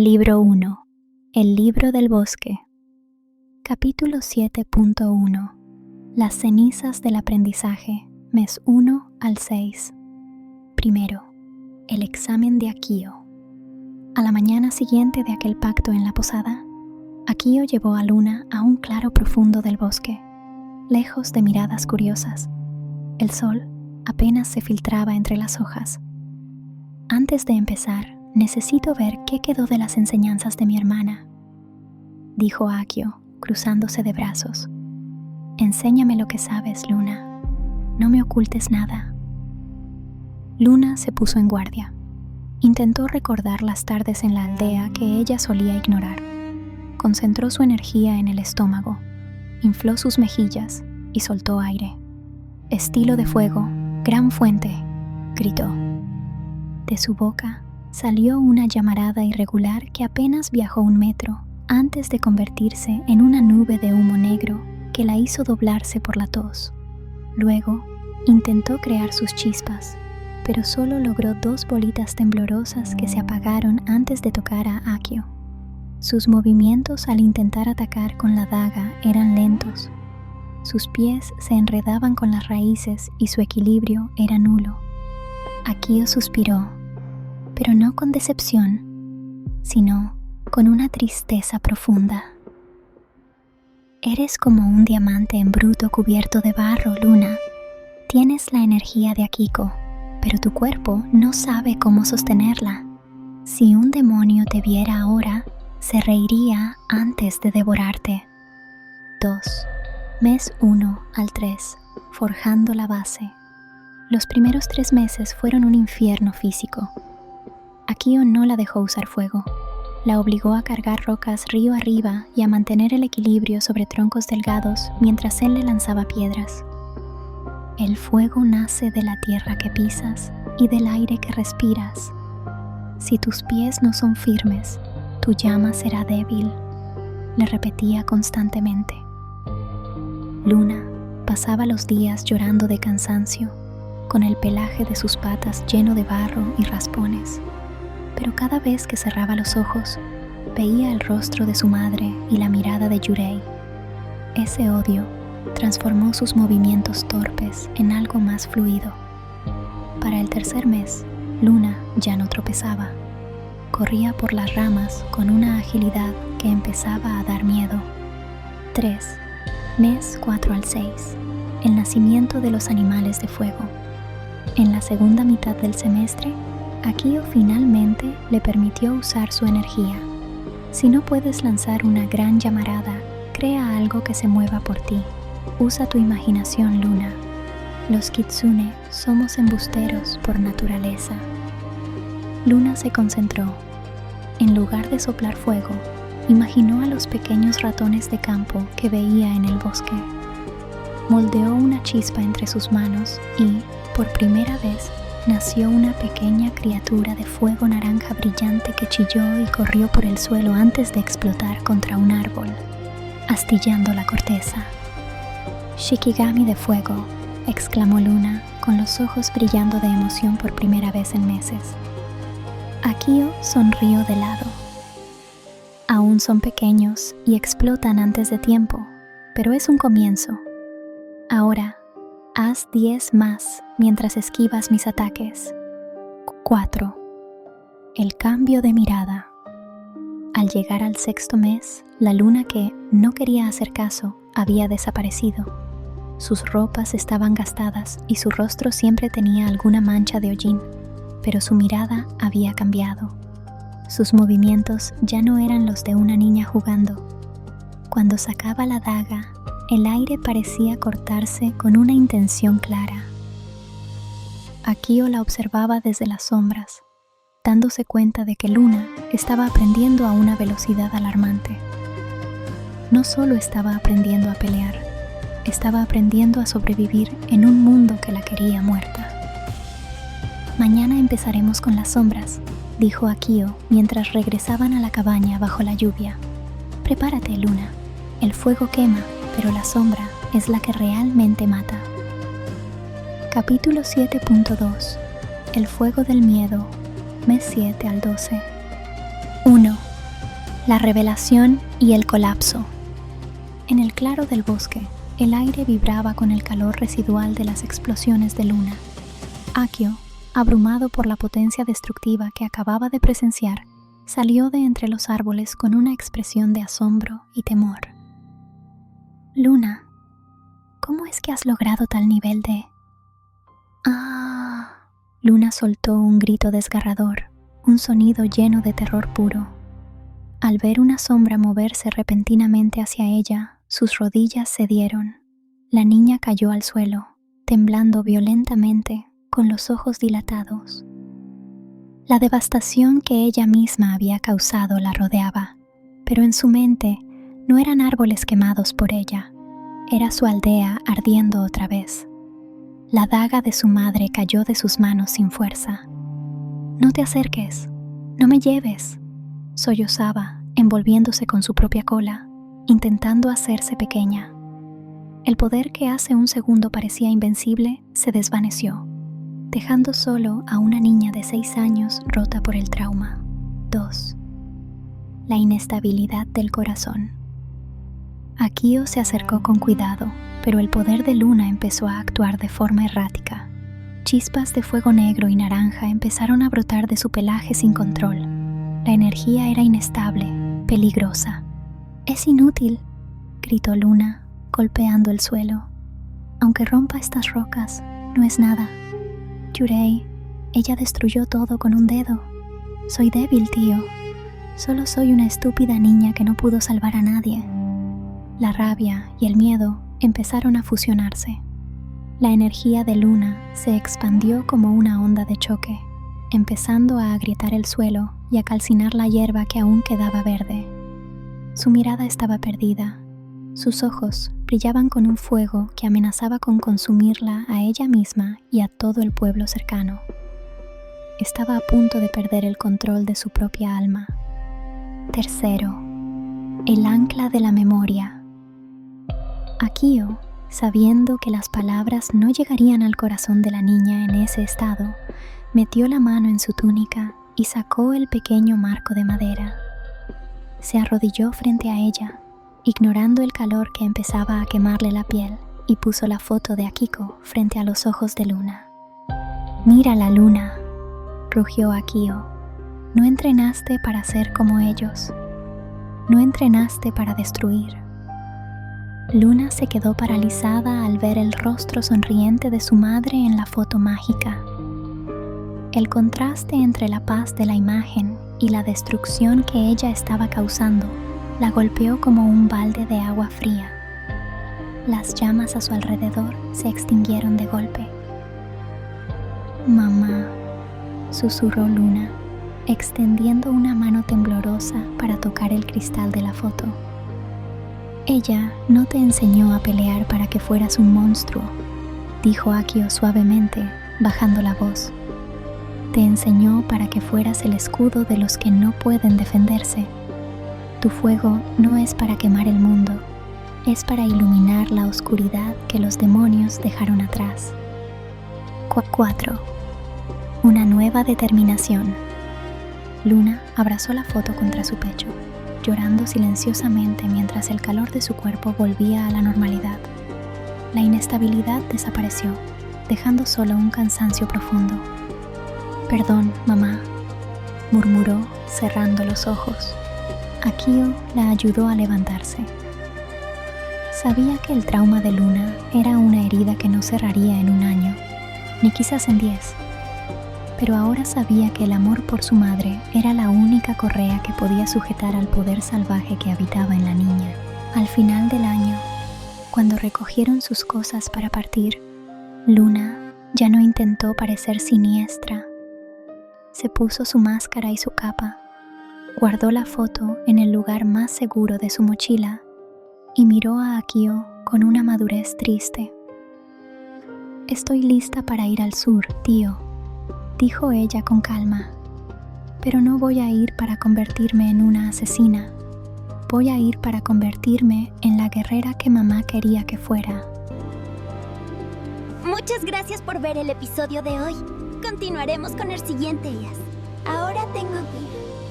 Libro 1. El libro del bosque. Capítulo 7.1. Las cenizas del aprendizaje, mes 1 al 6. Primero, el examen de Akio. A la mañana siguiente de aquel pacto en la posada, Akio llevó a Luna a un claro profundo del bosque, lejos de miradas curiosas. El sol apenas se filtraba entre las hojas. Antes de empezar, necesito ver qué quedó de las enseñanzas de mi hermana, dijo Akio, cruzándose de brazos. Enséñame lo que sabes, Luna. No me ocultes nada. Luna se puso en guardia. Intentó recordar las tardes en la aldea que ella solía ignorar. Concentró su energía en el estómago, infló sus mejillas y soltó aire. Estilo de fuego, gran fuente, gritó. De su boca salió una llamarada irregular que apenas viajó 1 metro antes de convertirse en una nube de humo negro que la hizo doblarse por la tos. Luego intentó crear sus chispas, pero solo logró 2 bolitas temblorosas que se apagaron antes de tocar a Akio. Sus movimientos al intentar atacar con la daga eran lentos. Sus pies se enredaban con las raíces y su equilibrio era nulo. Akio suspiró, pero no con decepción, sino con una tristeza profunda. Eres como un diamante en bruto cubierto de barro, Luna. Tienes la energía de Akiko, pero tu cuerpo no sabe cómo sostenerla. Si un demonio te viera ahora, se reiría antes de devorarte. 2. Mes 1 al 3. Forjando la base. Los primeros 3 meses fueron un infierno físico. Akio no la dejó usar fuego. La obligó a cargar rocas río arriba y a mantener el equilibrio sobre troncos delgados mientras él le lanzaba piedras. El fuego nace de la tierra que pisas y del aire que respiras. Si tus pies no son firmes, tu llama será débil, le repetía constantemente. Luna pasaba los días llorando de cansancio, con el pelaje de sus patas lleno de barro y raspones. Pero cada vez que cerraba los ojos, veía el rostro de su madre y la mirada de Yurei. Ese odio transformó sus movimientos torpes en algo más fluido. Para el 3er mes, Luna ya no tropezaba. Corría por las ramas con una agilidad que empezaba a dar miedo. 3. Mes 4 al 6. El nacimiento de los animales de fuego. En la segunda mitad del semestre, Akio finalmente le permitió usar su energía. Si no puedes lanzar una gran llamarada, crea algo que se mueva por ti. Usa tu imaginación, Luna. Los kitsune somos embusteros por naturaleza. Luna se concentró. En lugar de soplar fuego, imaginó a los pequeños ratones de campo que veía en el bosque. Moldeó una chispa entre sus manos y, por primera vez, nació una pequeña criatura de fuego naranja brillante que chilló y corrió por el suelo antes de explotar contra un árbol, astillando la corteza. «Shikigami de fuego», exclamó Luna, con los ojos brillando de emoción por primera vez en meses. Akio sonrió de lado. Aún son pequeños y explotan antes de tiempo, pero es un comienzo. Ahora, haz 10 más mientras esquivas mis ataques. 4. El cambio de mirada. Al llegar al 6.º mes, la Luna que no quería hacer caso había desaparecido. Sus ropas estaban gastadas y su rostro siempre tenía alguna mancha de hollín, pero su mirada había cambiado. Sus movimientos ya no eran los de una niña jugando. Cuando sacaba la daga, el aire parecía cortarse con una intención clara. Akio la observaba desde las sombras, dándose cuenta de que Luna estaba aprendiendo a una velocidad alarmante. No solo estaba aprendiendo a pelear, estaba aprendiendo a sobrevivir en un mundo que la quería muerta. Mañana empezaremos con las sombras, dijo Akio mientras regresaban a la cabaña bajo la lluvia. Prepárate, Luna. El fuego quema, pero la sombra es la que realmente mata. Capítulo 7.2. El fuego del miedo, mes 7 al 12. 1. La revelación y el colapso. En el claro del bosque, el aire vibraba con el calor residual de las explosiones de Luna. Akio, abrumado por la potencia destructiva que acababa de presenciar, salió de entre los árboles con una expresión de asombro y temor. Luna, ¿cómo es que has logrado tal nivel de...? ¡Ah! Luna soltó un grito desgarrador, un sonido lleno de terror puro. Al ver una sombra moverse repentinamente hacia ella, sus rodillas cedieron. La niña cayó al suelo, temblando violentamente, con los ojos dilatados. La devastación que ella misma había causado la rodeaba, pero en su mente no eran árboles quemados por ella, era su aldea ardiendo otra vez. La daga de su madre cayó de sus manos sin fuerza. «No te acerques, no me lleves», sollozaba, envolviéndose con su propia cola, intentando hacerse pequeña. El poder que hace un segundo parecía invencible se desvaneció, dejando solo a una niña de 6 años rota por el trauma. 2. La inestabilidad del corazón. Akio se acercó con cuidado, pero el poder de Luna empezó a actuar de forma errática. Chispas de fuego negro y naranja empezaron a brotar de su pelaje sin control. La energía era inestable, peligrosa. «Es inútil», gritó Luna, golpeando el suelo. «Aunque rompa estas rocas, no es nada. Yurei, ella destruyó todo con un dedo. Soy débil, tío. Solo soy una estúpida niña que no pudo salvar a nadie». La rabia y el miedo empezaron a fusionarse. La energía de Luna se expandió como una onda de choque, empezando a agrietar el suelo y a calcinar la hierba que aún quedaba verde. Su mirada estaba perdida. Sus ojos brillaban con un fuego que amenazaba con consumirla a ella misma y a todo el pueblo cercano. Estaba a punto de perder el control de su propia alma. 3. El ancla de la memoria. Akio, sabiendo que las palabras no llegarían al corazón de la niña en ese estado, metió la mano en su túnica y sacó el pequeño marco de madera. Se arrodilló frente a ella, ignorando el calor que empezaba a quemarle la piel, y puso la foto de Akiko frente a los ojos de Luna. «Mírala, Luna», rugió Akio. «No entrenaste para ser como ellos. No entrenaste para destruir». Luna se quedó paralizada al ver el rostro sonriente de su madre en la foto mágica. El contraste entre la paz de la imagen y la destrucción que ella estaba causando la golpeó como un balde de agua fría. Las llamas a su alrededor se extinguieron de golpe. «Mamá», susurró Luna, extendiendo una mano temblorosa para tocar el cristal de la foto. «Ella no te enseñó a pelear para que fueras un monstruo», dijo Akio suavemente, bajando la voz. «Te enseñó para que fueras el escudo de los que no pueden defenderse. Tu fuego no es para quemar el mundo, es para iluminar la oscuridad que los demonios dejaron atrás». 4. Una nueva determinación. Luna abrazó la foto contra su pecho, llorando silenciosamente mientras el calor de su cuerpo volvía a la normalidad. La inestabilidad desapareció, dejando solo un cansancio profundo. «Perdón, mamá», murmuró, cerrando los ojos. Akio la ayudó a levantarse. Sabía que el trauma de Luna era una herida que no cerraría en 1 año, ni quizás en 10. Pero ahora sabía que el amor por su madre era la única correa que podía sujetar al poder salvaje que habitaba en la niña. Al final del año, cuando recogieron sus cosas para partir, Luna ya no intentó parecer siniestra. Se puso su máscara y su capa, guardó la foto en el lugar más seguro de su mochila y miró a Akio con una madurez triste. «Estoy lista para ir al sur, tío», dijo ella con calma. «Pero no voy a ir para convertirme en una asesina. Voy a ir para convertirme en la guerrera que mamá quería que fuera». Muchas gracias por ver el episodio de hoy. Continuaremos con el siguiente, Yas. Ahora tengo que ir.